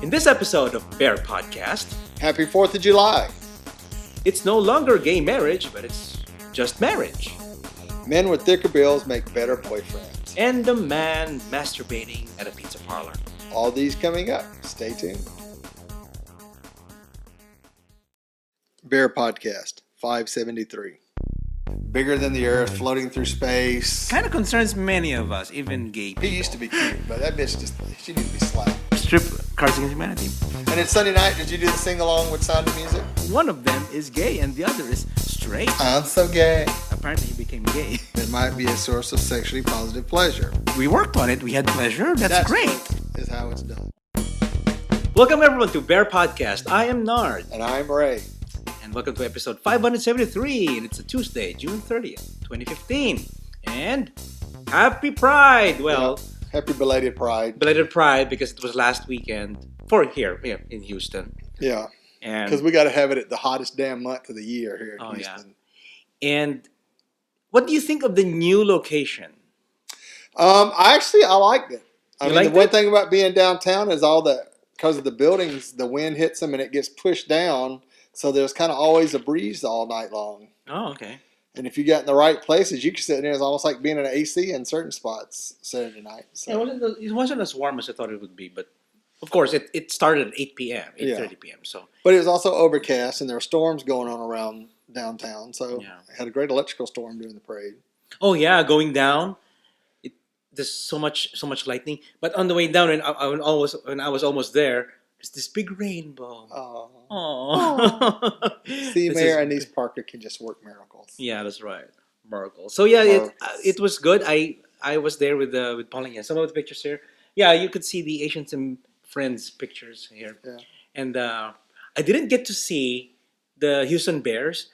In this episode of BearPodcast, Happy 4th of July. it's no longer gay marriage, but it's just marriage. Men with thicker bills make better boyfriends. And the man masturbating at a pizza parlor. All these coming up. Stay tuned. BearPodcast 573. Bigger than the Earth, floating through space. Kind of concerns many of us, even gay people. He used to be cute, but that bitch she needs to be slapped. Strip Cards Against Humanity. And it's Sunday night. Did you do the sing-along with Sound of Music? One of them is gay and the other is straight. I'm so gay. Apparently he became gay. It might be a source of sexually positive pleasure. We worked on it. We had pleasure. That's great. Is how it's done. Welcome everyone to Bear Podcast. I am Nard. And I'm Ray. And welcome to episode 573. And it's a Tuesday, June 30th, 2015. And happy Pride. Well, happy belated Pride. Belated Pride because it was last weekend for here in Houston. Yeah. And because we got to have it at the hottest damn month of the year here in Houston. Yeah. And what do you think of the new location? I liked it. I mean, the one it? thing about being downtown is because of the buildings, the wind hits them and it gets pushed down. So there's kind of always a breeze all night long. Oh, okay. And if you got in the right places, you can sit in there. It's almost like being in an AC in certain spots Saturday night. So. Yeah, it wasn't as warm as I thought it would be, but of course it started at 8 p.m., 8:30 p.m. So, but it was also overcast and there were storms going on around downtown. So I had a great electrical storm during the parade. Oh yeah, going down, there's so much lightning. But on the way down, when I was almost there, there's this big rainbow. Oh. See, Mayor Anise Parker can just work miracles. Yeah, that's right, miracles. So yeah, it was good. I was there with Pauline. Some of the pictures here. Yeah, you could see the Asians and Friends pictures here. Yeah. And I didn't get to see the Houston Bears.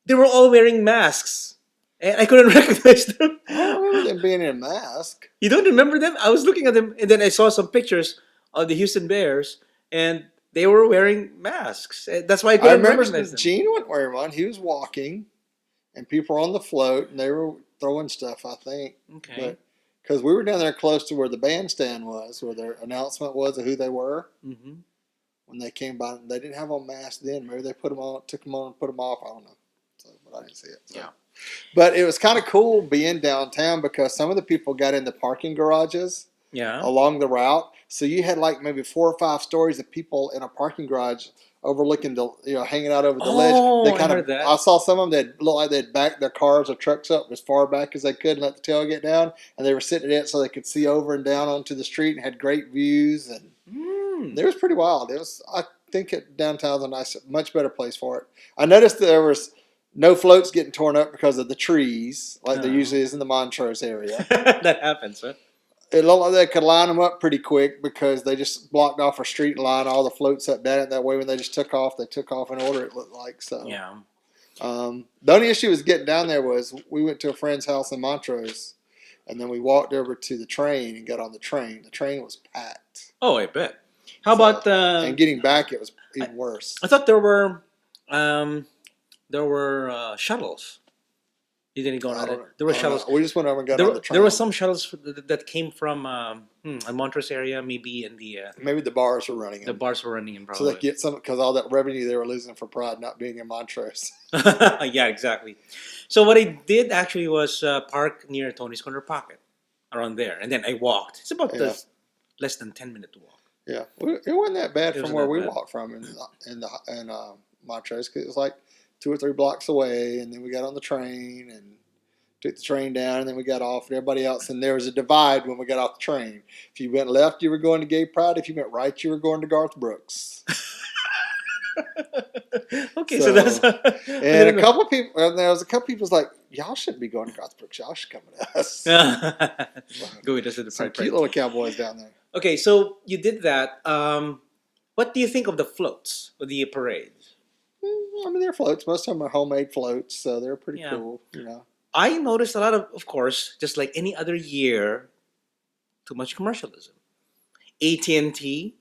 They were all wearing masks. And I couldn't recognize them. I don't remember them being in a mask. You don't remember them? I was looking at them, and then I saw some pictures of the Houston Bears, and they were wearing masks. That's why I couldn't recognize them. Gene wasn't wearing one. He was walking, and people were on the float, and they were throwing stuff, I think. Okay. Because we were down there close to where the bandstand was, where their announcement was of who they were. Mm-hmm. When they came by, they didn't have on masks then. Maybe they put them on, took them on, and put them off. I don't know. So, but I didn't see it. So. Yeah. But it was kind of cool being downtown because some of the people got in the parking garages along the route. So you had like maybe 4 or 5 stories of people in a parking garage overlooking hanging out over the ledge. I heard that. I saw some of them that looked like they'd backed their cars or trucks up as far back as they could and let the tailgate down. And they were sitting in it so they could see over and down onto the street and had great views. And it was pretty wild. I think downtown's a much better place for it. I noticed there was no floats getting torn up because of the trees, like there usually is in the Montrose area. That happens, huh? It looked like they could line them up pretty quick because they just blocked off a street and lined all the floats up down it. That way when they just took off, they took off in order, it looked like. So. Yeah. The only issue was getting down there was we went to a friend's house in Montrose, and then we walked over to the train and got on the train. The train was packed. Oh, I bet. How about... and getting back, it was even worse. I thought there were shuttles. You didn't go on it. There were shuttles. We just went over and got on the train. There were some shuttles that came from a Montrose area, maybe in the... maybe the bars were running them. The bars were running them, probably. So they get some, because all that revenue they were losing for Pride not being in Montrose. Yeah, exactly. So what I did actually was park near Tony's Corner Pocket, around there. And then I walked. It's about less than 10-minute walk. Yeah. It wasn't that bad from where we walked from in Montrose, because it was like 2 or 3 blocks away, and then we got on the train and took the train down, and then we got off, and everybody else, and there was a divide when we got off the train. If you went left, you were going to Gay Pride. If you went right, you were going to Garth Brooks. Okay, so that's... and a couple of people, and there was a couple of people was like, y'all shouldn't be going to Garth Brooks. Y'all should come with us. Go with us to the Some Pride cute little cowboys down there. Okay, so you did that. What do you think of the floats of the parade? I mean, they're floats. Most of them are homemade floats, so they're pretty cool. I noticed a lot of course, just like any other year, too much commercialism. AT&T.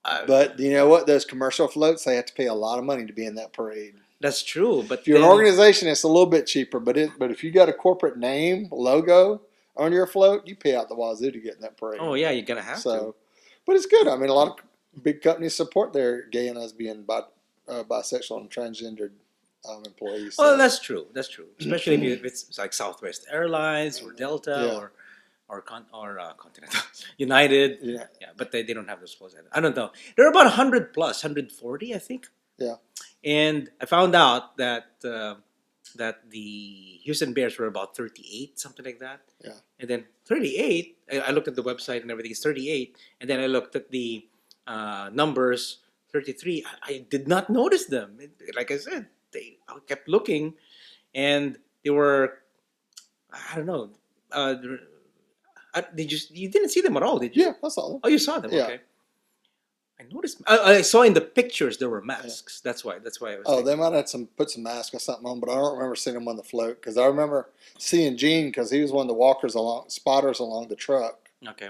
But you know what? Those commercial floats, they have to pay a lot of money to be in that parade. That's true, but if you're an organization, it's a little bit cheaper. But if you got a corporate name, logo on your float, you pay out the wazoo to get in that parade. Oh yeah, you're gonna have to. But it's good. I mean, a lot of big companies support their gay and lesbian, bisexual, and transgendered employees. Well, So. that's true. That's true. Especially if it's like Southwest Airlines or Delta Yeah. or Continental United. Yeah. Yeah, but they don't have those flows. I don't know. They're about 100 plus, 140, I think. Yeah. And I found out that that the Houston Bears were about 38, something like that. Yeah. And then 38, I looked at the website and everything. It's 38. And then I looked at the numbers, 33. I did not notice them. Like I said, I kept looking, and they were, I don't know. You didn't see them at all, did you? Yeah, I saw them. Oh, you saw them. Yeah. Okay. I noticed. I saw in the pictures there were masks. Yeah. That's why I was. Oh, they might have put some masks or something on, but I don't remember seeing them on the float because I remember seeing Gene because he was one of the spotters along the truck. Okay.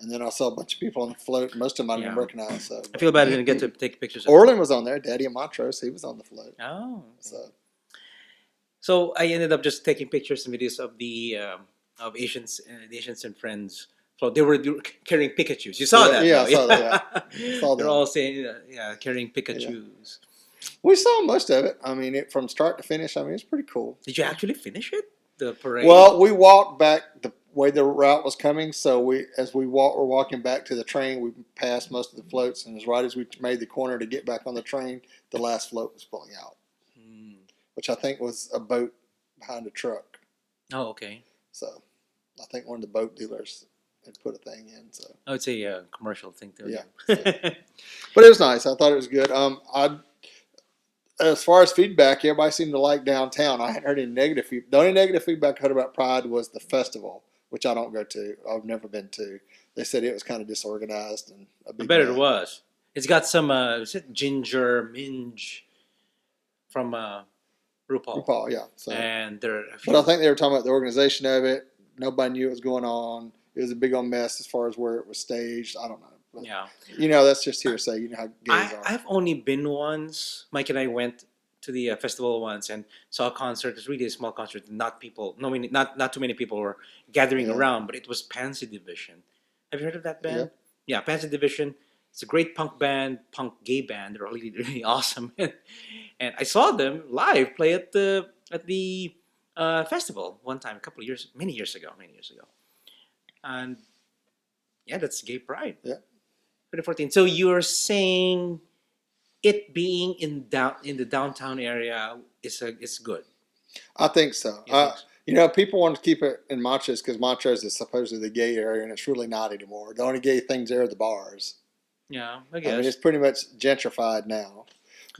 And then I saw a bunch of people on the float. Most of them I didn't recognize. So I feel bad I didn't get to take pictures. Orland was on there. Daddy and Montrose, he was on the float. Oh. Okay. So I ended up just taking pictures and videos of the Asians and Friends. So they were carrying Pikachus. You saw that? Yeah, I saw that. Yeah. Saw They're them. all saying, carrying Pikachus. Yeah. We saw most of it. I mean, from start to finish. I mean, it's pretty cool. Did you actually finish it? The parade? Well, we walked back the way the route was coming. So were walking back to the train. We passed most of the floats, and right as we made the corner to get back on the train, the last float was pulling out, which I think was a boat behind a truck. Oh, okay. So I think one of the boat dealers had put a thing in. So I would say a commercial thing too. Yeah. But it was nice. I thought it was good. As far as feedback, everybody seemed to like downtown. I hadn't heard any negative feedback. The only negative feedback I heard about Pride was the festival, which I don't go to. I've never been to. They said it was kind of disorganized and a big. I bet it was. It's got some is it ginger minge from RuPaul. RuPaul, yeah. So, and but I think they were talking about the organization of it. Nobody knew what was going on. It was a big old mess as far as where it was staged. I don't know. But, that's just hearsay. You know how gays are. I've only been once. Mike and I went to the festival once and saw a concert. It's really a small concert. Not too many people were gathering around, but it was Pansy Division. Have you heard of that band? Yeah, Pansy Division. It's a great punk gay band. They're really, really awesome. And I saw them live play at the festival one time, many years ago. And that's Gay Pride. Yeah. 2014. So you're saying it being in the downtown area is good? I think so. People want to keep it in Montrose because Montrose is supposedly the gay area, and it's really not anymore. The only gay things there are the bars. Yeah, I guess. I mean, it's pretty much gentrified now.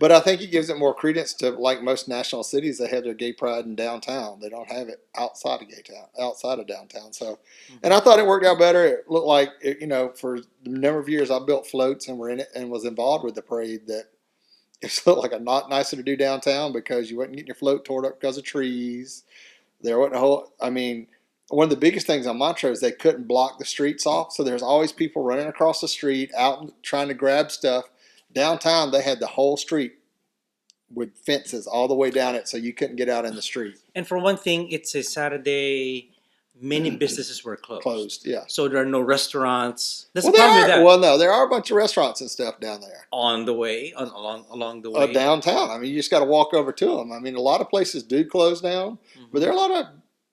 But I think it gives it more credence to, like most national cities, they have their gay pride in downtown. They don't have it outside of downtown. So, and I thought it worked out better. It looked like, for the number of years I built floats and were in it and was involved with the parade, that it looked like a lot nicer to do downtown because you wasn't getting your float torn up because of trees. There wasn't one of the biggest things on Montrose, they couldn't block the streets off. So there's always people running across the street out trying to grab stuff. Downtown, they had the whole street with fences all the way down it, so you couldn't get out in the street. And for one thing, it's a Saturday. Many businesses were closed. Yeah. So there are no restaurants. That's the problem with that. Well, no, there are a bunch of restaurants and stuff down there. On the way, along the way. Downtown. I mean, you just got to walk over to them. I mean, a lot of places do close down, but there are a lot of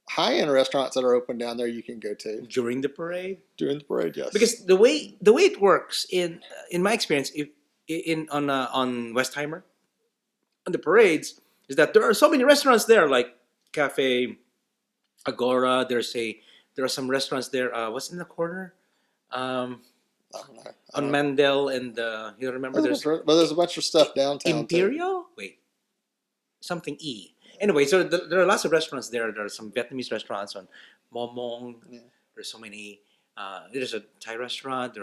high-end restaurants that are open down there you can go to. During the parade? During the parade, yes. Because the way it works, in my experience, on Westheimer, on the parades, is that there are so many restaurants there, like Cafe Agora. There are some restaurants there. What's in the corner? I don't know. On Mandel and you remember there's a bunch of stuff downtown. Imperial? Too. Wait, something E. Anyway, so there are lots of restaurants there. There are some Vietnamese restaurants on Momong. Yeah. There's so many. There's a Thai restaurant.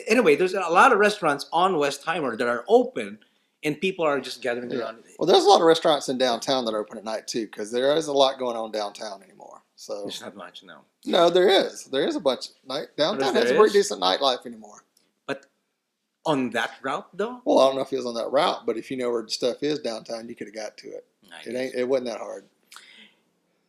Anyway, there's a lot of restaurants on Westheimer that are open, and people are just gathering around. Well, there's a lot of restaurants in downtown that are open at night too, because there is a lot going on downtown anymore. So there's not much, no. No, there is. There is a bunch. Downtown has a pretty decent nightlife anymore. But on that route, though? Well, I don't know if it was on that route, but if you know where the stuff is downtown, you could have got to it. It wasn't that hard.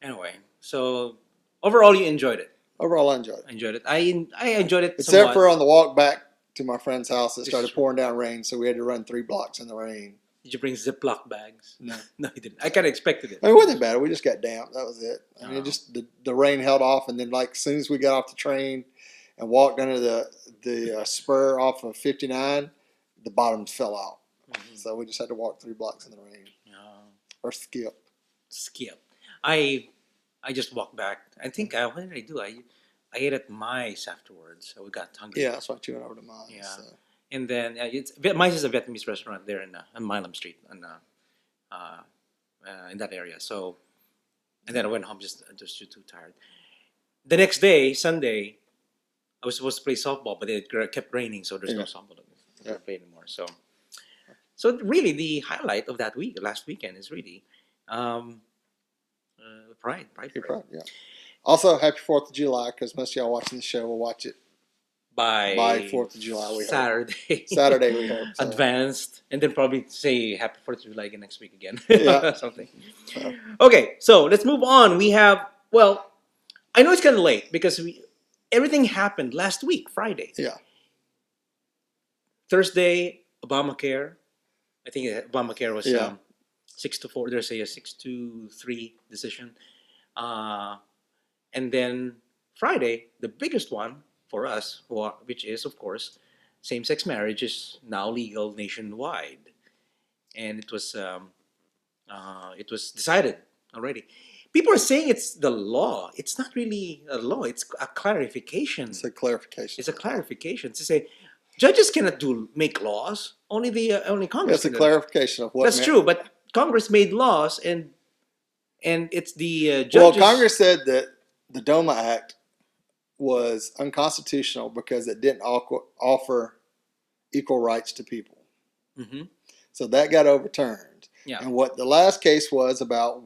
Anyway, so overall, you enjoyed it. Overall, I enjoyed it. I enjoyed it. Except for on the walk back to my friend's house. It started pouring down rain, so we had to run 3 blocks in the rain. Did you bring Ziploc bags? No. No, you didn't. I kind of expected it. I mean, it wasn't bad. We just got damp. That was it. I mean, Oh. it just the rain held off, and then like as soon as we got off the train and walked under the spur off of 59, the bottoms fell out. Mm-hmm. So we just had to walk 3 blocks in the rain or skip. I just walked back. I think what did I do? I ate at Mice afterwards. So we got hungry. Yeah, that's why you went over to mine. Yeah. So. And then Mice is a Vietnamese restaurant there on Milam Street in that area. So, and then I went home just too tired. The next day, Sunday, I was supposed to play softball, but it kept raining, so there's no softball to play anymore. So really, the highlight of that last weekend, is really Pride. Pride, yeah. Also, happy 4th of July, because most of y'all watching the show will watch it by 4th of July. We Saturday. Saturday, we hope. So. Advanced, and then probably say happy 4th of July again next week again. Yeah. Something. Okay, so let's move on. We have, well, I know it's kind of late because everything happened last week, Friday. Yeah. Thursday, Obamacare. I think Obamacare was 6-4. There's a 6-3 decision. And then Friday, the biggest one for us, which is, of course, same-sex marriage is now legal nationwide. And it was decided already. People are saying it's the law. It's not really a law. It's a clarification. It's a clarification. It's a clarification to say judges cannot make laws. Only Congress. It's a clarification of what. That's true, but Congress made laws, and it's the judges. Well, Congress said that the DOMA Act was unconstitutional because it didn't offer equal rights to people. Mm-hmm. So that got overturned. Yeah. And what the last case was about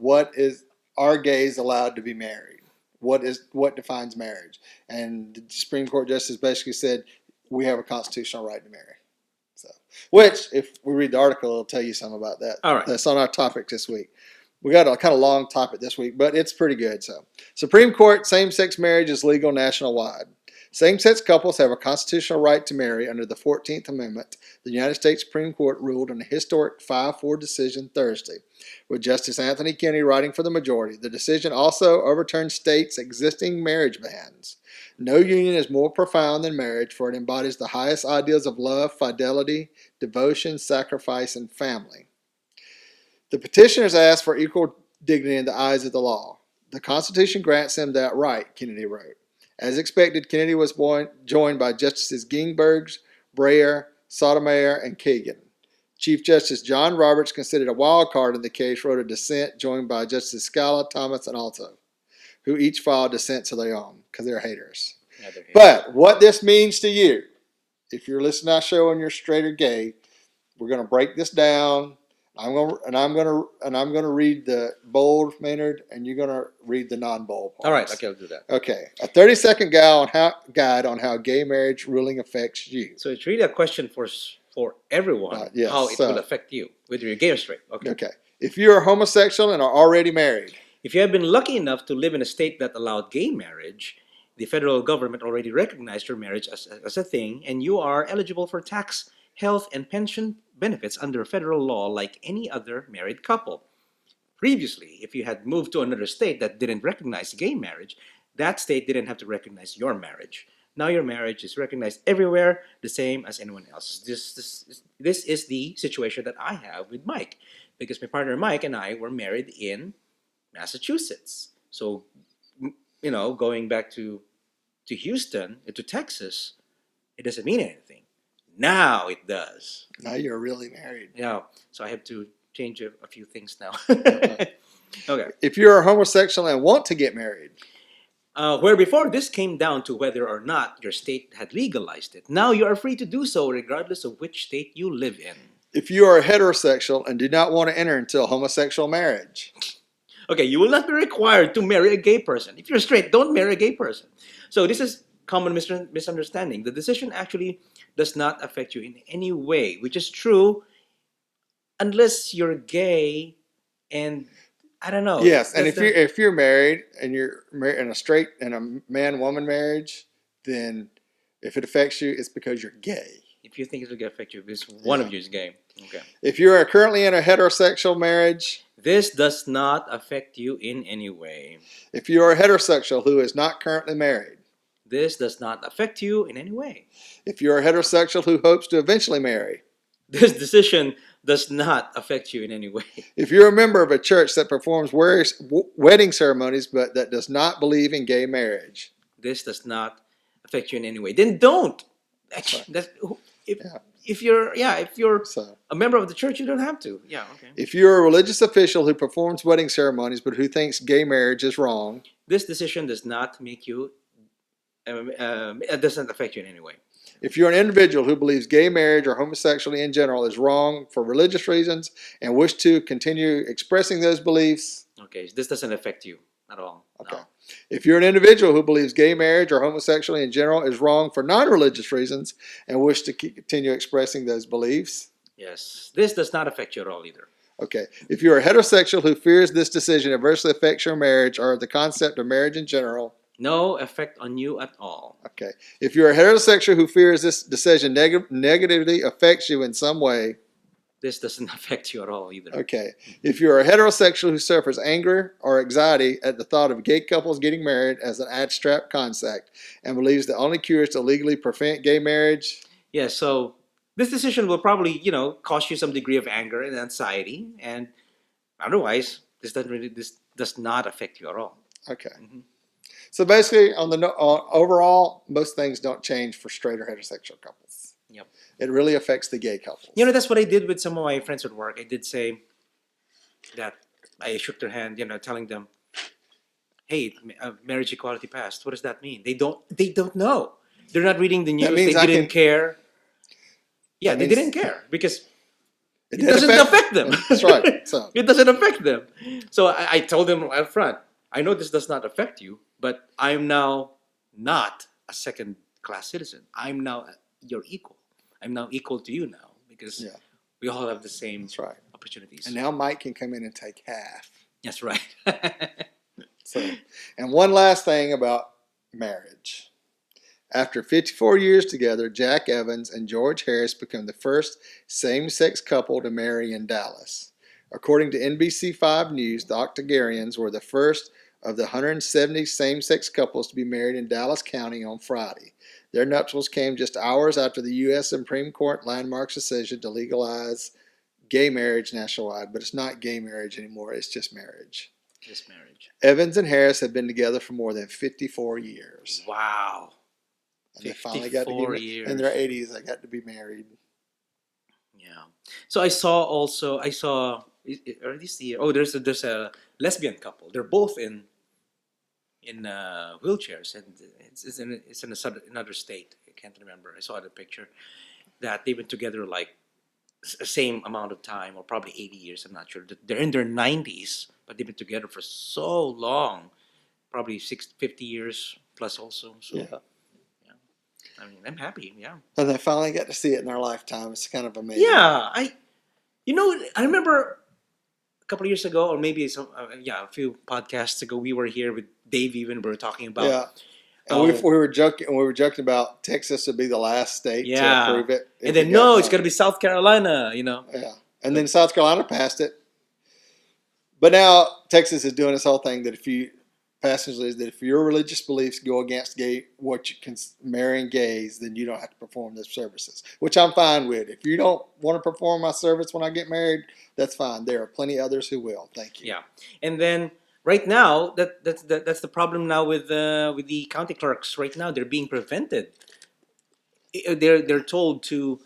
are gays allowed to be married? What defines marriage? And the Supreme Court justice basically said we have a constitutional right to marry. So, which, if we read the article, it'll tell you something about that. All right. That's on our topic this week. We got a kind of long topic this week, but it's pretty good. So, Supreme Court, same-sex marriage is legal nationwide. Same-sex couples have a constitutional right to marry under the 14th Amendment. The United States Supreme Court ruled in a historic 5-4 decision Thursday, with Justice Anthony Kennedy writing for the majority. The decision also overturned states' existing marriage bans. No union is more profound than marriage, for it embodies the highest ideals of love, fidelity, devotion, sacrifice, and family. The petitioners asked for equal dignity in the eyes of the law. The Constitution grants them that right, Kennedy wrote. As expected, Kennedy was joined by Justices Ginsburg, Breyer, Sotomayor, and Kagan. Chief Justice John Roberts, considered a wild card in the case, wrote a dissent joined by Justices Scala, Thomas, and Alito, who each filed dissents of their own because they're haters. Yeah, they're haters. But what this means to you, if you're listening to our show and you're straight or gay, we're going to break this down. I'm going to read the bold, Maynard, and you're going to read the non-bold parts. All right, okay, I'll do that. Okay, a 30-second guide on how gay marriage ruling affects you. So it's really a question for everyone, yes, how it will affect you, whether you're gay or straight. Okay. If you are homosexual and are already married. If you have been lucky enough to live in a state that allowed gay marriage, the federal government already recognized your marriage as a thing, and you are eligible for tax, health, and pension benefits under federal law like any other married couple. Previously, if you had moved to another state that didn't recognize gay marriage, that state didn't have to recognize your marriage. Now your marriage is recognized everywhere, the same as anyone else's. This is the situation that I have with Mike, because my partner Mike and I were married in Massachusetts. So, going back to Houston, to Texas, it doesn't mean anything. Now it does. Now you're really married. Yeah. So I have to change a few things now. Okay. If you're a homosexual and want to get married. Where before this came down to whether or not your state had legalized it. Now you are free to do so regardless of which state you live in. If you are heterosexual and do not want to enter into a homosexual marriage. Okay, you will not be required to marry a gay person. If you're straight, don't marry a gay person. So this is common misunderstanding. The decision actually does not affect you in any way, which is true unless you're gay and I don't know. Yes, and if you're married and you're married in a straight and a man-woman marriage, then If it affects you, it's because you're gay. If you think it will affect you, because one Yeah. of you is gay. Okay. If you are currently in a heterosexual marriage, This does not affect you in any way. if you are a heterosexual who is not currently married, This does not affect you in any way. if you are a heterosexual who hopes to eventually marry, This decision does not affect you in any way. if you're a member of a church that performs wedding ceremonies but that does not believe in gay marriage, This does not affect you in any way. Then don't. Right. That's, if, Yeah. if you're So, a member of the church, you don't have to. Yeah, okay. if you're a religious official who performs wedding ceremonies but who thinks gay marriage is wrong, This decision does not make you, it doesn't affect you in any way. if you're an individual who believes gay marriage or homosexuality in general is wrong for religious reasons and wish to continue expressing those beliefs, Okay, this doesn't affect you at all. okay. No. If you're an individual who believes gay marriage or homosexuality in general is wrong for non-religious reasons and wish to continue expressing those beliefs, Yes, this does not affect you at all either. okay. If you're a heterosexual who fears this decision adversely affects your marriage or the concept of marriage in general, No effect on you at all. okay. If you're a heterosexual who fears this decision negatively affects you in some way, This doesn't affect you at all either. okay. If you're a heterosexual who suffers anger or anxiety at the thought of gay couples getting married as an abstract concept and believes the only cure is to legally prevent gay marriage, Yeah, so this decision will probably, cause you some degree of anger and anxiety, and otherwise, this does not affect you at all. okay. Mhm. So basically, on the overall, most things don't change for straight or heterosexual couples. Yep. It really affects the gay couples. That's what I did with some of my friends at work. I did say that I shook their hand, telling them, "Hey, marriage equality passed. What does that mean?" They don't know. They're not reading the news. That means They I didn't can- care. Yeah, That they means- didn't care because it did doesn't affect them. That's right. So It doesn't affect them. So I told them up front, I know this does not affect you, but I'm now not a second-class citizen. I'm now your equal. I'm now equal to you now because yeah, we all have the same that's right. opportunities. And now Mike can come in and take half. That's right. So, and one last thing about marriage. After 54 years together, Jack Evans and George Harris became the first same-sex couple to marry in Dallas. According to NBC5 News, the octogenarians were the first of the 170 same-sex couples to be married in Dallas County on Friday. Their nuptials came just hours after the U.S. Supreme Court landmark decision to legalize gay marriage nationwide, but it's not gay marriage anymore, it's just marriage. Just marriage. Evans and Harris have been together for more than 54 years. Wow. And they finally got to 54 get years. in their 80s. They got to be married. Yeah. So I saw, or this year, there's a lesbian couple. They're both in wheelchairs, and it's in another state. I can't remember. I saw the picture that they've been together like same amount of time, or probably 80 years. I'm not sure. They're in their 90s, but they've been together for so long, probably 50 years plus also. So Yeah. I mean, I'm happy. Yeah. And they finally got to see it in their lifetime. It's kind of amazing. Yeah, I remember a couple of years ago, or maybe a few podcasts ago, we were here with Dave. Even we were talking about. Yeah. And we were joking. We were joking about Texas would be the last state to approve it. And then it's going to be South Carolina. Yeah. And then South Carolina passed it. But now Texas is doing this whole thing that if your religious beliefs go against marrying gays, then you don't have to perform those services, which I'm fine with. If you don't want to perform my service when I get married, that's fine. There are plenty of others who will. Thank you. Yeah, and then right now that's the problem now with the county clerks. Right now they're being prevented. They're told to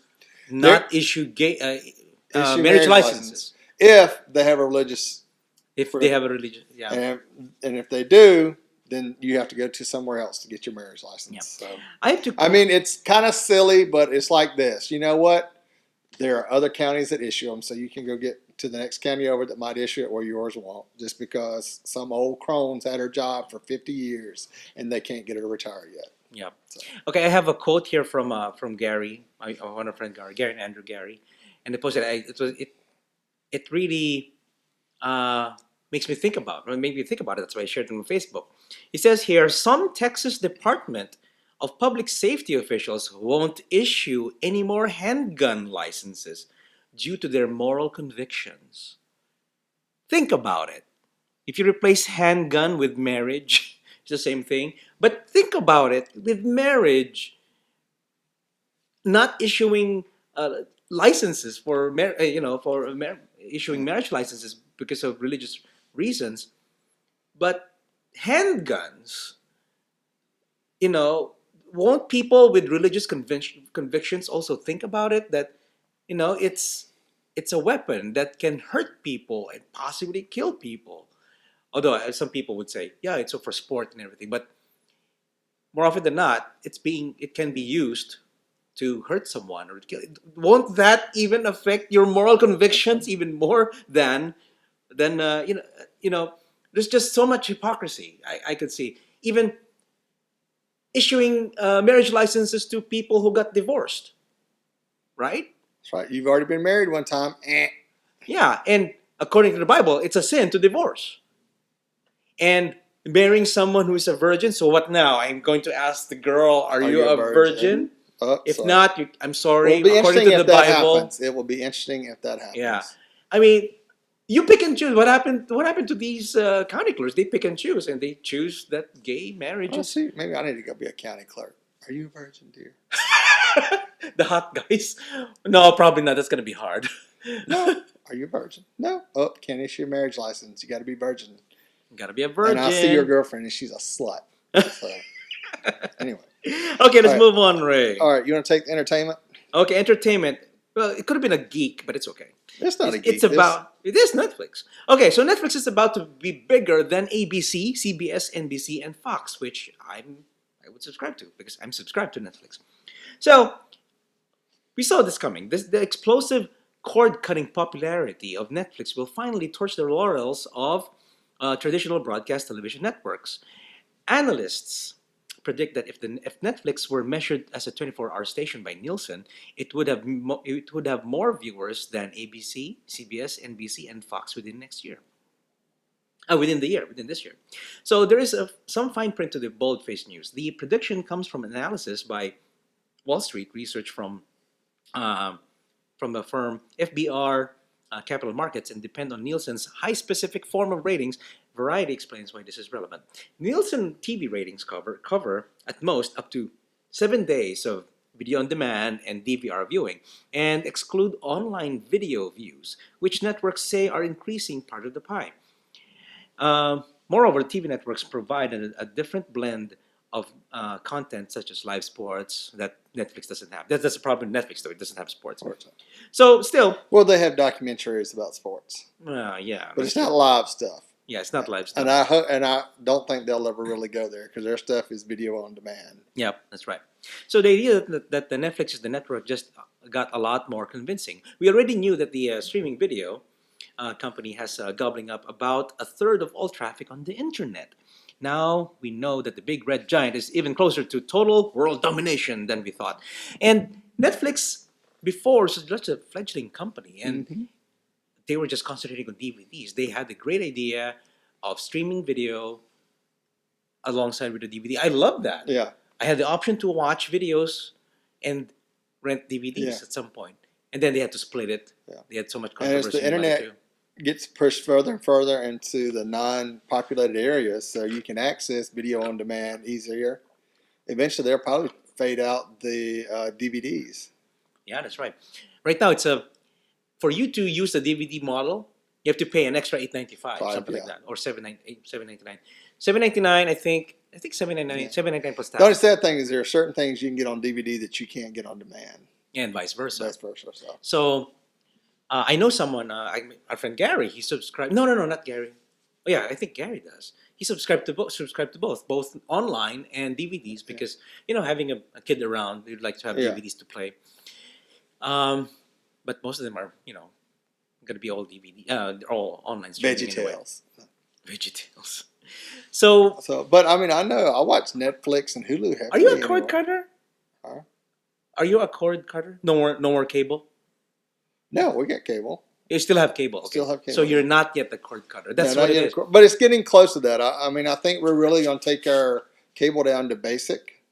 not issue marriage licenses if they have a religious. If they have a religion, yeah. And if they do, then you have to go to somewhere else to get your marriage license. Yeah. So, I mean, it's kind of silly, but it's like this. You know what? There are other counties that issue them, so you can go get to the next county over that might issue it where yours won't, just because some old crone's had her job for 50 years and they can't get her to retire yet. Yeah. So. Okay, I have a quote here from Gary, one of friend Gary and Andrew Gary, and they posted it really made me think about it. That's why I shared it on Facebook. He says here, some Texas Department of public safety officials won't issue any more handgun licenses due to their moral convictions. Think about it. If you replace handgun with marriage, it's the same thing. But think about it, with marriage, not issuing licenses for issuing marriage licenses because of religious reasons, but handguns, you know, won't people with religious convictions also think about it, that it's a weapon that can hurt people and possibly kill people? Although some people would say, yeah, it's for sport and everything, but more often than not, it can be used to hurt someone or to kill. Won't that even affect your moral convictions even more than There's just so much hypocrisy. I could see even issuing marriage licenses to people who got divorced, right? That's right. You've already been married one time. Yeah, and according to the Bible, it's a sin to divorce. And marrying someone who is a virgin. So what now? I'm going to ask the girl, "Are you a virgin?" If Sorry. not, I'm sorry. It'll be According interesting to if the that Bible, happens. It will be interesting if that happens. yeah. I mean, you pick and choose. What happened? What happened to these county clerks? They pick and choose, and they choose that gay marriage Oh, is see, maybe I need to go be a county clerk. Are you a virgin, dear? the hot guys. No, probably not. That's gonna be hard. No. Are you a virgin? No. Oh, can't issue a marriage license. You got to be virgin. You gotta be a virgin. And I see your girlfriend, and she's a slut. So, anyway. Okay, let's All right. move on, Ray. All right, you want to take the entertainment? Okay, entertainment. Well, it could have been a geek, but it's okay. It's not a geek. It's about it is Netflix. Okay, so Netflix is about to be bigger than ABC, CBS, NBC, and Fox, which I would subscribe to because I'm subscribed to Netflix. So we saw this coming. The explosive cord-cutting popularity of Netflix will finally torch the laurels of traditional broadcast television networks. Analysts predict that if Netflix were measured as a 24-hour station by Nielsen, it would have more viewers than ABC, CBS, NBC, and Fox within next year. Within this year. So there is some fine print to the bold-faced news. The prediction comes from analysis by Wall Street research from the firm FBR Capital Markets and depend on Nielsen's high specific form of ratings. Variety explains why this is relevant. Nielsen TV ratings cover at most up to 7 days of video on demand and DVR viewing, and exclude online video views, which networks say are increasing part of the pie. Moreover, TV networks provide a different blend of content such as live sports that Netflix doesn't have. That's the problem with Netflix, though. It doesn't have sports. So still, well, they have documentaries about sports. Yeah, but it's not live stuff. Yeah, it's not live stuff. And I don't think they'll ever really go there because their stuff is video on demand. Yep, that's right. So the idea that the Netflix is the network just got a lot more convincing. We already knew that the streaming video company has gobbling up about a third of all traffic on the internet. Now we know that the big red giant is even closer to total world domination than we thought. And Netflix before was just a fledgling company, and they were just concentrating on DVDs. They had the great idea of streaming video alongside with the DVD. I love that. Yeah. I had the option to watch videos and rent DVDs at some point. And then they had to split it. Yeah. They had so much controversy. And as the internet gets pushed further and further into the non-populated areas, so you can access video on demand easier, eventually they'll probably fade out the DVDs. Yeah, that's right. Right now, for you to use the DVD model, you have to pay an extra $8.95, something like that, or $7.99. $7.99, I think $7.99, $7.99 plus tax. The only sad thing is there are certain things you can get on DVD that you can't get on demand, and vice versa. Vice versa. So I know someone, our friend Gary. He subscribed. No, not Gary. Oh yeah, I think Gary does. He subscribed to both online and DVDs because having a kid around, you'd like to have DVDs to play. But most of them are, going to be all DVD, all online streaming. VeggieTales. VeggieTales. So, but I mean, I know I watch Netflix and Hulu heavily. Are you a cord cutter? Huh? Are you a cord cutter? No more cable. No, we got cable. You still have cable. Okay. Still have cable. So you're not yet the cord cutter. That's what it is. But it's getting close to that. I mean, I think we're really going to take our cable down to basic.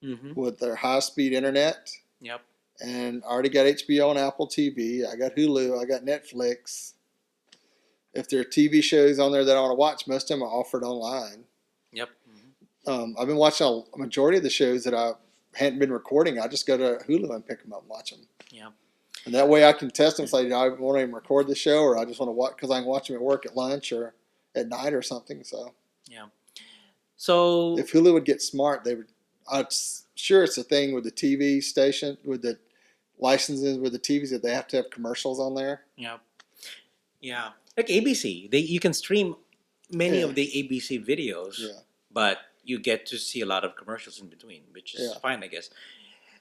Mm-hmm. with their high-speed internet. Yep. And I already got HBO and Apple TV. I got Hulu. I got Netflix. If there are TV shows on there that I want to watch, most of them are offered online. Yep. Mm-hmm. I've been watching a majority of the shows that I hadn't been recording. I just go to Hulu and pick them up and watch them. Yeah. And that way I can test them. Say, I want to even record the show, or I just want to watch because I can watch them at work at lunch or at night or something. So Yeah. So if Hulu would get smart, they would. I'm sure it's a thing with the TV station with the licenses with the TVs that they have to have commercials on there. yeah, yeah, like ABC, you can stream many Yeah. of the ABC videos, Yeah. but you get to see a lot of commercials in between, which is Yeah. fine, I guess.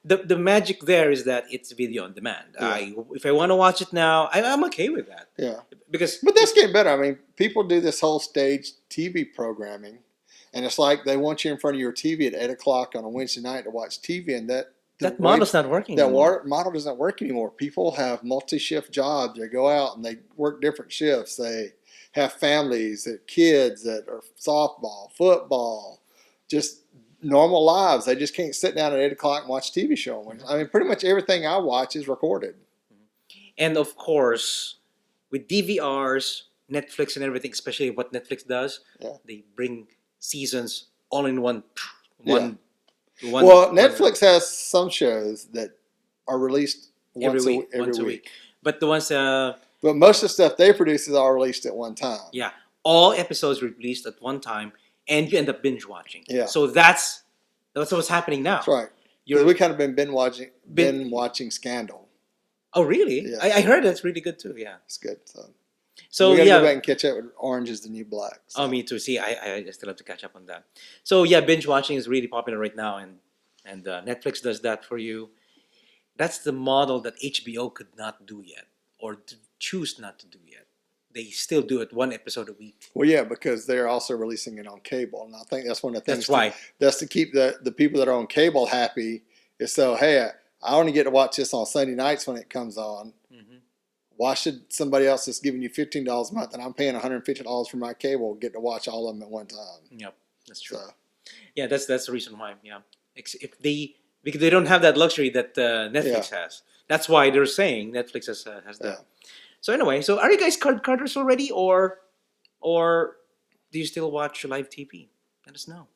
The magic there is that it's video on demand. Yeah. If I want to watch it now, I'm okay with that Yeah. because But that's getting better. I mean, people do this whole stage TV programming, and it's like they want you in front of your TV at 8 o'clock on a Wednesday night to watch TV, and that model's not working that anymore. model doesn't work anymore. People have multi-shift jobs. They go out and they work different shifts. They have families, that kids that are softball, football, just normal lives. They just can't sit down at 8 o'clock and watch a TV show. I mean, pretty much everything I watch is recorded. And of course, with DVRs, Netflix, and everything, especially what Netflix does, Yeah. they bring seasons all in one. Well, Netflix has some shows that are released every once week. a week. But the ones, But most of the stuff they produce is all released at one time. yeah, all episodes released at one time, and you end up binge watching. Yeah. So that's what's happening now. That's right. 'Cause we kind of been watching Scandal. Oh, really? Yeah. I heard that's really good too. Yeah. It's good. So we gotta yeah. go back and catch up with Orange is the New Black. So. Oh, me too. See, I still have to catch up on that. So yeah, binge watching is really popular right now, and Netflix does that for you. That's the model that HBO could not do yet, or choose not to do yet. They still do it one episode a week. Well, yeah, because they're also releasing it on cable, and I think that's one of the things. That's why. That's to keep the people that are on cable happy. Is so hey, I only get to watch this on Sunday nights when it comes on. Mm-hmm. Why should somebody else that's giving you $15 a month and I'm paying $150 for my cable get to watch all of them at one time? Yep, that's true. So, Yeah, that's the reason why. Yeah, if because they don't have that luxury that Netflix has. That's why they're saying Netflix has that. Yeah. So anyway, so are you guys carders already, or do you still watch live TV? Let us know.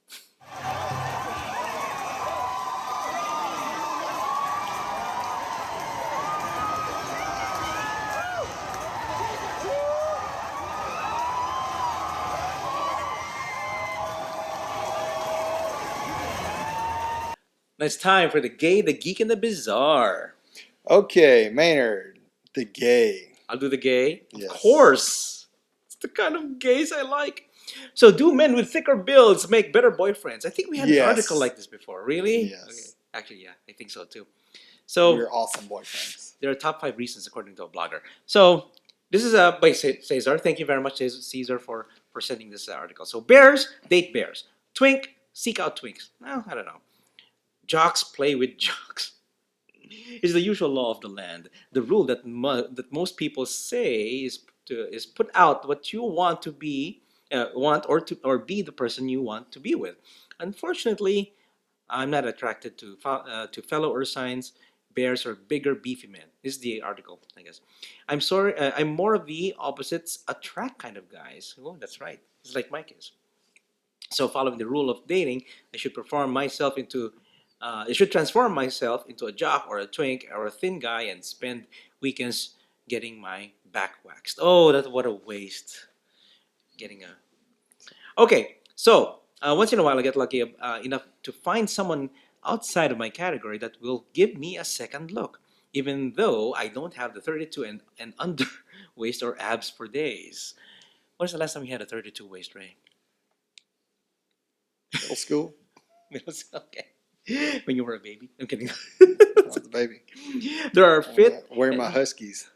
Now it's time for the gay, the geek, and the bizarre. Okay, Maynard, the gay. I'll do the gay. Yes. Of course. It's the kind of gays I like. So, do men with thicker builds make better boyfriends? I think we had an article like this before. Really? Yes. Okay. Actually, yeah, I think so too. So, We're awesome boyfriends. there are top 5 reasons according to a blogger. So, this is by Cesar. Thank you very much, Cesar, for sending this article. So, bears date bears. Twink, seek out twinks. Well, I don't know. Jocks play with jocks. It's the usual law of the land. The rule that that most people say is put out what you want to be, or be the person you want to be with. Unfortunately, I'm not attracted to fellow Earth signs. Bears are bigger, beefy men. This is the article, I guess. I'm sorry. I'm more of the opposites attract kind of guys. Oh, that's right. It's like Mike is. So, following the rule of dating, I should I should transform myself into a jock or a twink or a thin guy and spend weekends getting my back waxed. Oh, what a waste. Getting a. Okay, so once in a while I get lucky enough to find someone outside of my category that will give me a second look, even though I don't have the 32 and under waist or abs for days. When's the last time you had a 32 waist, Ray? Middle school? Okay. When you were a baby. I'm kidding. I was a baby. There are fit. Wearing my Huskies.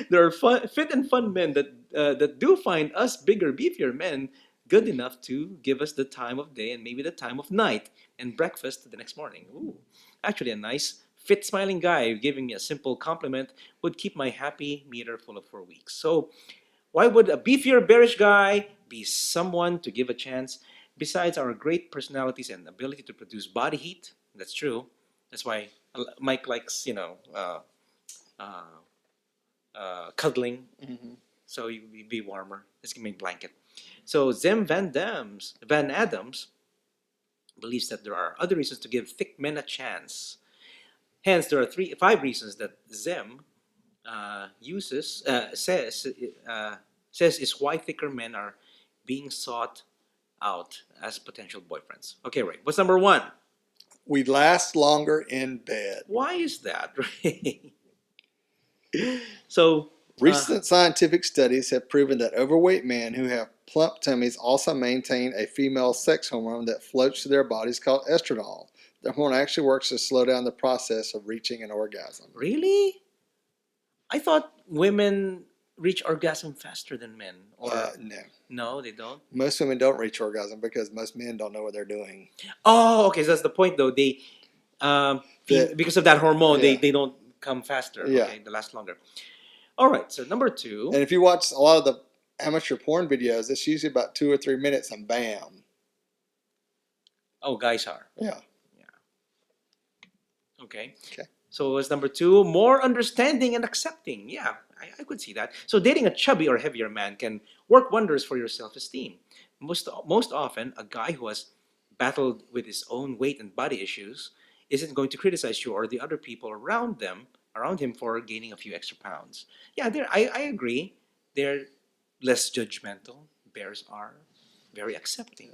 There are fit and fun men that do find us bigger, beefier men good enough to give us the time of day and maybe the time of night and breakfast the next morning. Ooh, actually, a nice, fit, smiling guy giving me a simple compliment would keep my happy meter full for weeks. So, why would a beefier, bearish guy be someone to give a chance? Besides our great personalities and ability to produce body heat, that's true. That's why Mike likes, uh, cuddling, Mm-hmm. so you be warmer. Let's give me a blanket. So Van Adams believes that there are other reasons to give thick men a chance. Hence, there are five reasons that Zem uses says is why thicker men are being sought out as potential boyfriends. Okay, Ray. What's number one? We last longer in bed. Why is that, Ray? So, Recent scientific studies have proven that overweight men who have plump tummies also maintain a female sex hormone that floats through their bodies called estradiol. The hormone actually works to slow down the process of reaching an orgasm. really? I thought women reach orgasm faster than men. Or No. no, they don't. Most women don't reach orgasm because most men don't know what they're doing. Oh, okay. So that's the point, though. They, because of that hormone, Yeah. they don't come faster. Yeah. Okay, they last longer. All right. So number two. And if you watch a lot of the amateur porn videos, it's usually about 2 or 3 minutes and bam. Oh, guys are. Yeah. Okay. Okay. So as number two, more understanding and accepting. Yeah, I could see that. So dating a chubby or heavier man can work wonders for your self-esteem. Most often, a guy who has battled with his own weight and body issues isn't going to criticize you or the other people around him for gaining a few extra pounds. Yeah, I agree. They're less judgmental. Bears are very accepting.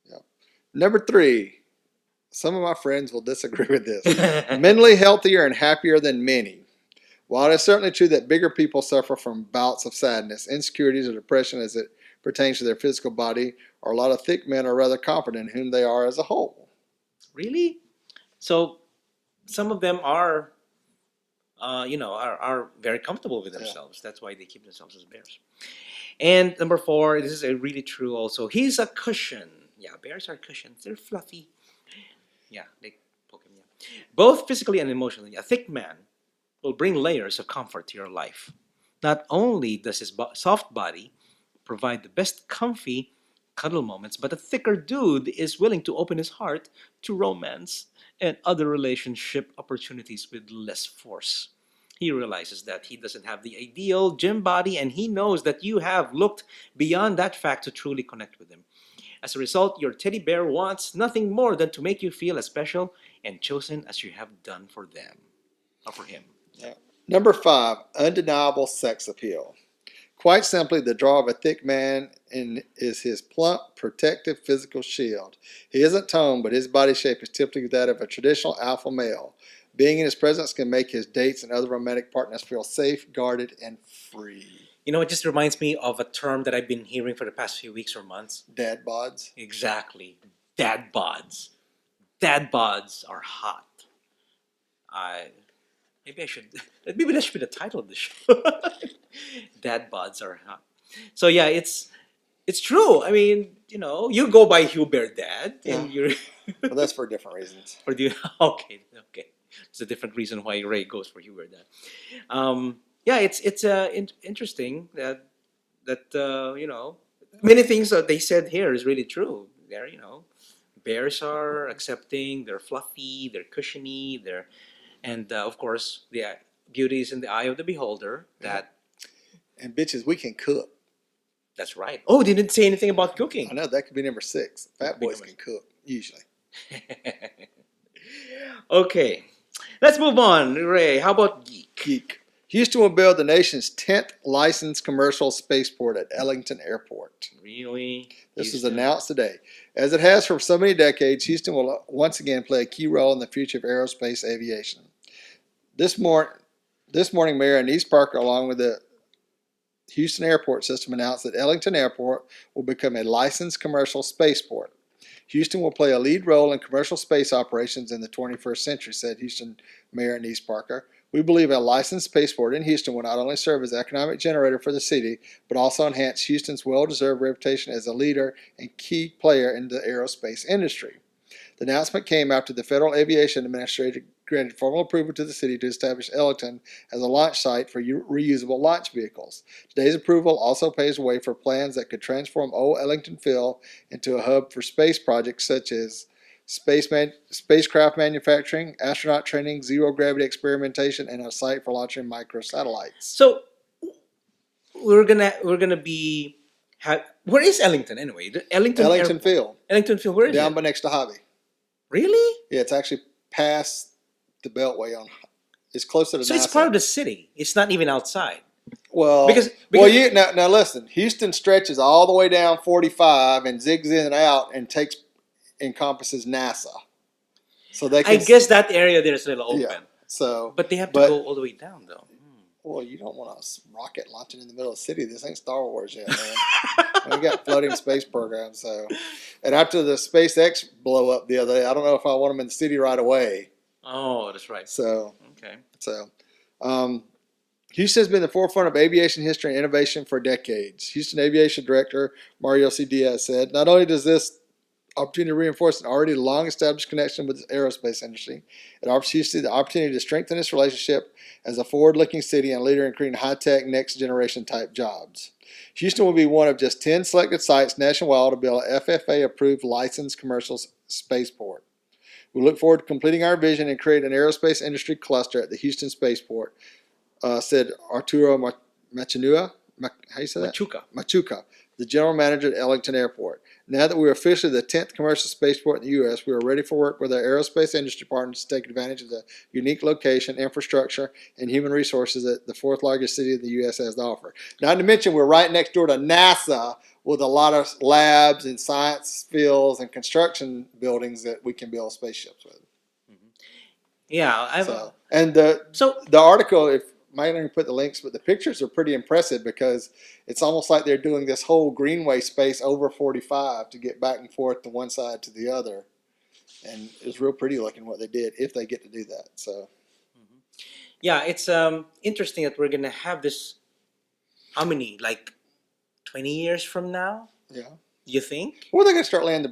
Yeah. Number 3. Some of my friends will disagree with this. Mentally healthier and happier than many. While it is certainly true that bigger people suffer from bouts of sadness, insecurities, or depression as it pertains to their physical body, or a lot of thick men are rather confident in whom they are as a whole. Really? So some of them are, are very comfortable with themselves. That's why they keep themselves as bears. And number 4, this is a really true also. He's a cushion. Yeah, bears are cushions. They're fluffy. Yeah, they poke him. Yeah. Both physically and emotionally, a thick man will bring layers of comfort to your life. Not only does his soft body provide the best comfy cuddle moments, but a thicker dude is willing to open his heart to romance and other relationship opportunities with less force. He realizes that he doesn't have the ideal gym body, and he knows that you have looked beyond that fact to truly connect with him. As a result, your teddy bear wants nothing more than to make you feel as special and chosen as you have done for them or for him. Yeah. Number 5, undeniable sex appeal. Quite simply, the draw of a thick man is his plump, protective physical shield. He isn't toned, but his body shape is typically that of a traditional alpha male. Being in his presence can make his dates and other romantic partners feel safe, guarded, and free. You know, it just reminds me of a term that I've been hearing for the past few weeks or months. Dad bods. Exactly. Dad bods. Dad bods are hot. I maybe I should maybe that should be the title of the show. Dad bods are hot. So yeah, it's true. I mean, you go by Hubert Dad, and you're. Well, that's for different reasons. Or do you? Okay. It's a different reason why Ray goes for Hubert Dad. Yeah, it's interesting that many things that they said here is really true. Bears are accepting. They're fluffy. They're cushiony. And of course, the beauty is in the eye of the beholder. And bitches, we can cook. That's right. Oh, they didn't say anything about cooking. I know that could be number 6. Fat boys can cook usually. Okay, let's move on. Ray, how about geek? Houston will build the nation's 10th licensed commercial spaceport at Ellington Airport. Really? This was announced today. As it has for so many decades, Houston will once again play a key role in the future of aerospace aviation. This morning, Mayor Anise Parker, along with the Houston Airport System, announced that Ellington Airport will become a licensed commercial spaceport. Houston will play a lead role in commercial space operations in the 21st century, said Houston Mayor Anise Parker. We believe a licensed spaceport in Houston will not only serve as an economic generator for the city, but also enhance Houston's well-deserved reputation as a leader and key player in the aerospace industry. The announcement came after the Federal Aviation granted formal approval to the city to establish Ellington as a launch site for reusable launch vehicles. Today's approval also paves the way for plans that could transform old Ellington Field into a hub for space projects such as spacecraft manufacturing, astronaut training, zero gravity experimentation, and a site for launching microsatellites. So we're gonna be. Where is Ellington anyway? The Ellington Field, Ellington Field. Where is down it? by next to Hobby. Really? Yeah, it's actually past the Beltway on. It's closer to. So NASA. it's part of the city. It's not even outside. Well, because you now listen. Houston stretches all the way down 45 and zigs in and out and encompasses NASA. So they. I guess that area there is a little open. Yeah. So, but they have to go all the way down though. Well, you don't want a rocket launching in the middle of the city. This ain't Star Wars yet, man. We got floating space programs. So, and after the SpaceX blow up the other day, I don't know if I want them in the city right away. Oh, that's right. So, okay. So, Houston has been the forefront of aviation history and innovation for decades. Houston Aviation Director Mario C. Diaz said, "Not only does this opportunity to reinforce an already long-established connection with the aerospace industry, it offers Houston the opportunity to strengthen its relationship as a forward-looking city and leader in creating high-tech, next-generation type jobs. Houston will be one of just 10 selected sites nationwide to build an FAA-approved licensed commercial spaceport. We look forward to completing our vision and creating an aerospace industry cluster at the Houston spaceport," said Arturo Machinua. How you say that? Machuca, the general manager at Ellington Airport. "Now that we are officially the 10th commercial spaceport in the U.S., we are ready for work with our aerospace industry partners to take advantage of the unique location, infrastructure, and human resources that the fourth largest city in the U.S. has to offer." Not to mention, we're right next door to NASA with a lot of labs and science fields and construction buildings that we can build spaceships with. Yeah, the article, if might not even put the links, but the pictures are pretty impressive because it's almost like they're doing this whole greenway space over 45 to get back and forth to one side to the other, and it's real pretty looking what they did if they get to do that. So, yeah, it's interesting that we're gonna have this. How many? Like 20 years from now? Yeah. You think? Well, they're gonna start laying the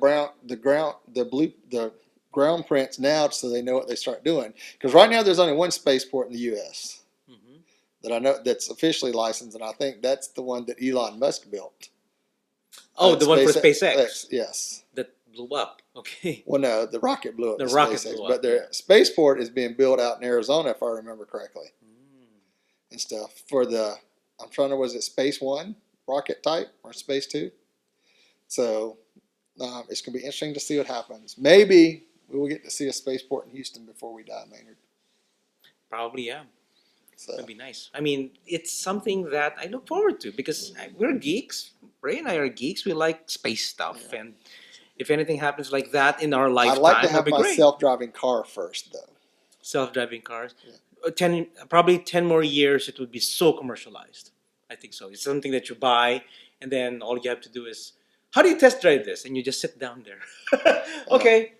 ground prints now, so they know what they start doing. Because right now there's only one spaceport in the U.S. that I know that's officially licensed, and I think that's the one that Elon Musk built. Oh, the one for SpaceX. Yes. That blew up. Okay. Well, no, the rocket blew up. The rocket blew up. But their spaceport is being built out in Arizona, if I remember correctly, and stuff for the. I'm trying to. Was it Space One rocket type or Space Two? So it's going to be interesting to see what happens. Maybe we will get to see a spaceport in Houston before we die, Maynard. Probably, yeah. So. That'd be nice. I mean, it's something that I look forward to because we're geeks. Ray and I are geeks. We like space stuff, and if anything happens like that in our lifetime, I'd like to have my great. self-driving car first, though. Self-driving cars. Yeah. Probably 10 more years, it would be so commercialized. I think so. It's something that you buy, and then all you have to do is, how do you test drive this? And you just sit down there. Okay.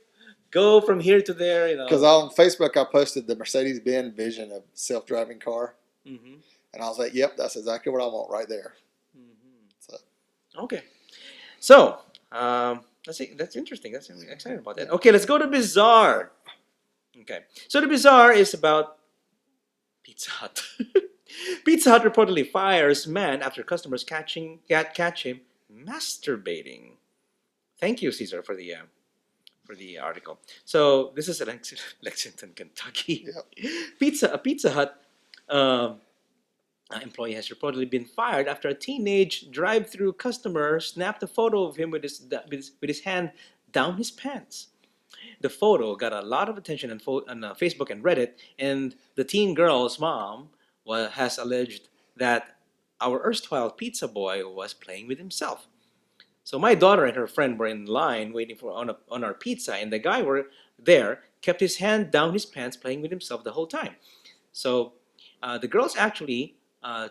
Go from here to there, Because on Facebook I posted the Mercedes-Benz vision of self-driving car, and I was like, "Yep, that's exactly what I want right there." So. Okay, so that's interesting. I'm excited about that. Okay, let's go to Bizarre. Okay, so the Bizarre is about Pizza Hut. Pizza Hut reportedly fires man after customers catch him masturbating. Thank you, Caesar, for the article. So this is Lexington, Kentucky. Yep. A Pizza Hut employee has reportedly been fired after a teenage drive-through customer snapped a photo of him with his hand down his pants. The photo got a lot of attention on Facebook and Reddit, and the teen girl's mom has alleged that our erstwhile pizza boy was playing with himself. So my daughter and her friend were in line waiting on our pizza, and the guy kept his hand down his pants playing with himself the whole time. So the girls actually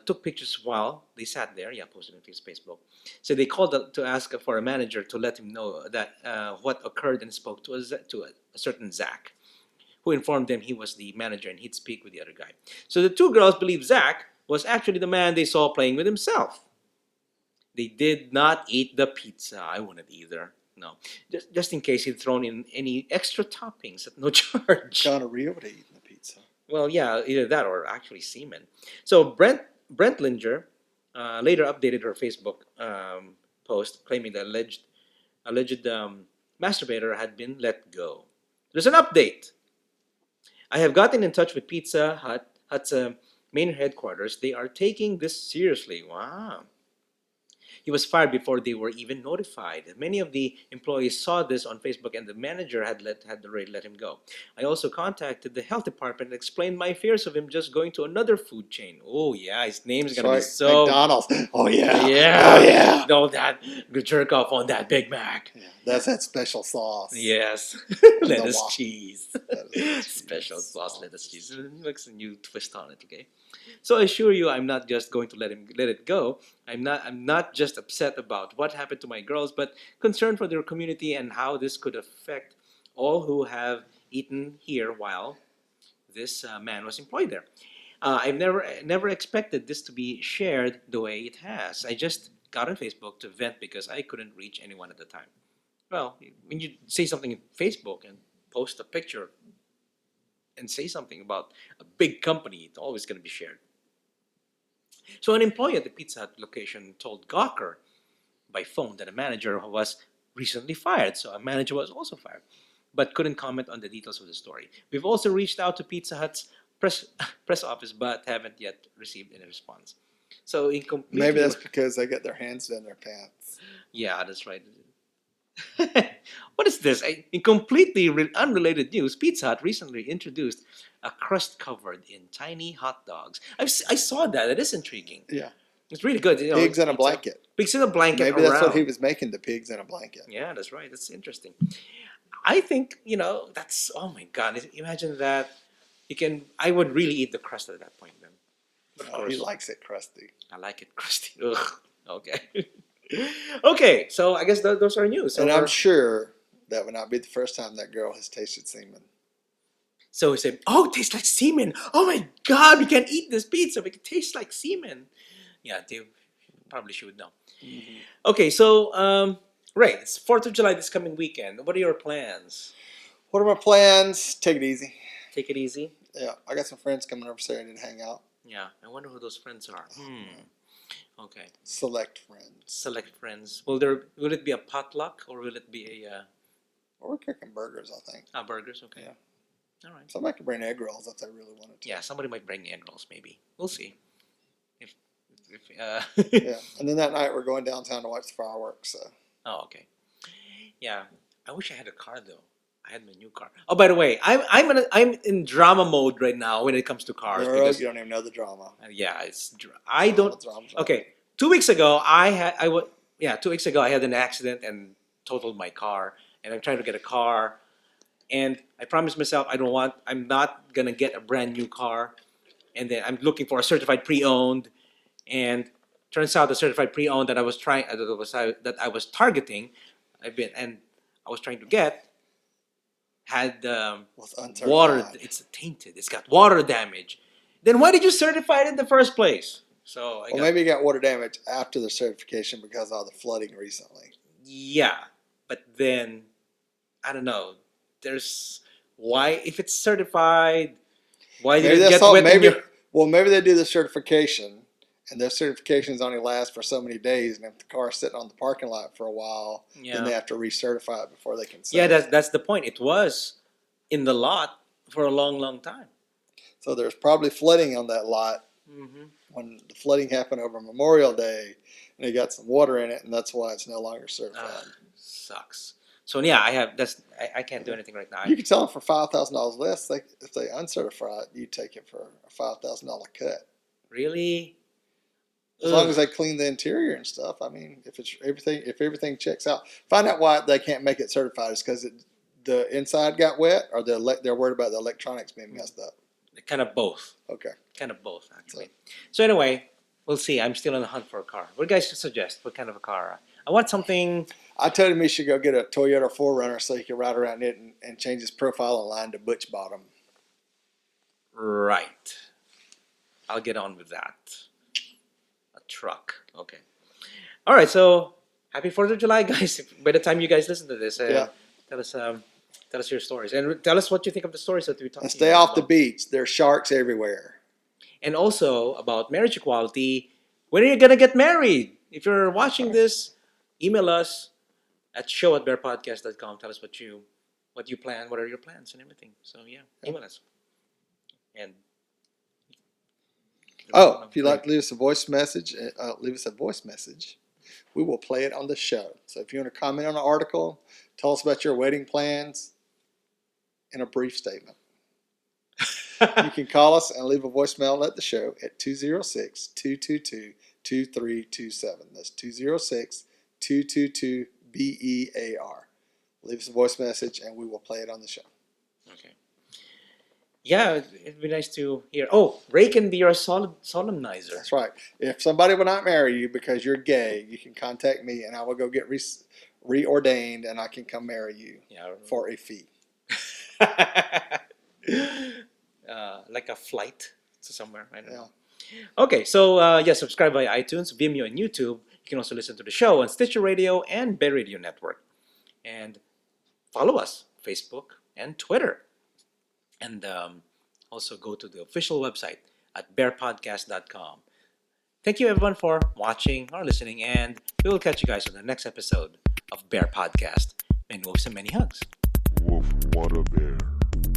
took pictures while they sat there. Yeah, posted on Facebook. So they called to ask for a manager to let him know that what occurred and spoke to a certain Zach, who informed them he was the manager and he'd speak with the other guy. So the two girls believe Zach was actually the man they saw playing with himself. They did not eat the pizza. I wouldn't either. No. Just in case he'd thrown in any extra toppings at no charge. Gonorrhea would eat the Well, yeah, either that or actually semen. So Brent Linger later updated her Facebook post claiming the alleged masturbator had been let go. There's an update. I have gotten in touch with Hut's main headquarters. They are taking this seriously. Wow. He was fired before they were even notified. Many of the employees saw this on Facebook, and the manager had already let him go. I also contacted the health department and explained my fears of him just going to another food chain. Oh yeah, his name's That's gonna be right. so. McDonald's. Oh yeah. Oh Yeah, yeah. no, that jerk off on that Big Mac. Yeah. That's that special sauce. Yes, The lettuce wa- cheese, that is special cheese. sauce Oh, lettuce this is cheese. It makes a new twist on it. Okay. So I assure you, I'm not just going to let it go. I'm not just upset about what happened to my girls, but concerned for their community and how this could affect all who have eaten here while this man was employed there. I've never expected this to be shared the way it has. I just got on Facebook to vent because I couldn't reach anyone at the time. Well, when you say something in Facebook and post a picture and say something about a big company, it's always going to be shared. So an employee at the Pizza Hut location told Gawker by phone that a manager was recently fired. So a manager was also fired, but couldn't comment on the details of the story. We've also reached out to Pizza Hut's press press office, but haven't yet received any response. So in Maybe completely, that's because they get their hands in their pants. yeah, that's right. What is this? In completely unrelated news, Pizza Hut recently introduced a crust covered in tiny hot dogs. I saw that. It is intriguing. Yeah. It's really good. You know, Pigs it's in a pizza. blanket. Pigs in a blanket Maybe that's what he around. was making, the pigs in a blanket. Yeah, that's right. That's interesting. I think that's oh my god. Imagine that. You can. I would really eat the crust at that point then. But of Oh, he course, likes it crusty. I like it crusty. Ugh. Okay. Okay. So I guess those are news. So And I'm sure that would not be the first time that girl has tasted semen. So he said, "Oh, it tastes like semen. Oh my God, we can't eat this pizza. It tastes like semen." Yeah, they probably should know. Mm-hmm. Okay, so Ray, it's 4th of July this coming weekend. What are your plans? What are my plans? Take it easy. Take it easy. Yeah, I got some friends coming over Saturday to hang out. Yeah, I wonder who those friends are. Okay, Select friends. select friends. Will it be a potluck or will it be a We're cooking burgers, I think. burgers? Okay. Yeah. All right. Somebody could bring egg rolls if they really wanted to. Yeah, somebody might bring egg rolls. Maybe we'll see. If Yeah, and then that night we're going downtown to watch the fireworks. So. Oh, okay. Yeah, I wish I had a car though. I had my new car. Oh, by the way, I'm in drama mode right now when it comes to cars Girl, because you don't even know the drama. yeah, I don't. Drama. Okay, 2 weeks ago yeah, 2 weeks ago I had an accident and totaled my car, and I'm trying to get a car, and I promised myself I'm not gonna get a brand new car, and then I'm looking for a certified pre-owned, and turns out the certified pre-owned that I was targeting, I was trying to get had Was water. uncertified. It's tainted. It's got water damage. Then why did you certify it in the first place? So Well, maybe you got water damage after the certification because of the flooding recently. yeah, but then I don't know. There's why if it's certified, why did Maybe it that's get all. wet in Maybe your? well, maybe they do the certification, and their certifications only last for so many days, and if the car's sitting on the parking lot for a while, then Yeah, they have to recertify it before they can sell yeah. it. That's the point. It was in the lot for a long time. So there's probably flooding on that lot Mm-hmm. when the flooding happened over Memorial Day, and it got some water in it, and that's why it's no longer certified. Sucks. So yeah, I can't do anything right now. You can sell them for $5,000 less. If they uncertify it, you take it for a $5,000 cut. Really? As long as they clean the interior and stuff. I mean, if everything checks out, find out why they can't make it certified. It's because the inside got wet, or they're worried about the electronics being messed up. Kind of both. Okay. Kind of both, actually. So anyway, we'll see. I'm still on the hunt for a car. What do you guys suggest? What kind of a car? I want something. I told him he should go get a Toyota 4Runner so he can ride around it and change his profile online to Butch Bottom. Right. I'll get on with that. A truck. Okay. All right. So happy 4th of July, guys. By the time you guys listen to this, Yeah. tell Tell us your stories. And tell us what you think of the stories that we talked And about. stay off the beach. There's sharks everywhere. And also about marriage equality. When are you going to get married? If you're watching this, email us at show@bearpodcast.com. Tell us what you plan, what are your plans and everything. So yeah, email us. And if you'd like to leave us a voice message, we will play it on the show. So if you want to comment on an article, tell us about your wedding plans in a brief statement. You can call us and leave a voicemail at the show at 206-222-2327. That's 206-222-BEAR. Leave us a voice message and we will play it on the show. Okay. Yeah, it'd be nice to hear. Oh, Ray can be your solemnizer. That's right. If somebody will not marry you because you're gay, you can contact me and I will go get reordained and I can come marry you for a fee. Like a flight to somewhere. I don't know. Okay, so subscribe via iTunes, Vimeo, and YouTube. You can also listen to the show on Stitcher Radio and Bear Radio Network. And follow us, Facebook and Twitter. And also go to the official website at BearPodcast.com. Thank you everyone for watching or listening, and we will catch you guys on the next episode of Bear Podcast. Many wolves and many hugs. Woof, what a bear.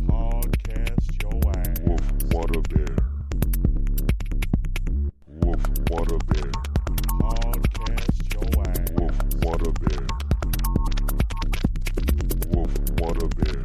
Podcast your ass. Woof, what a bear. Woof, what a bear. Podcast your ass. Woof, what a bear. Woof, what a bear.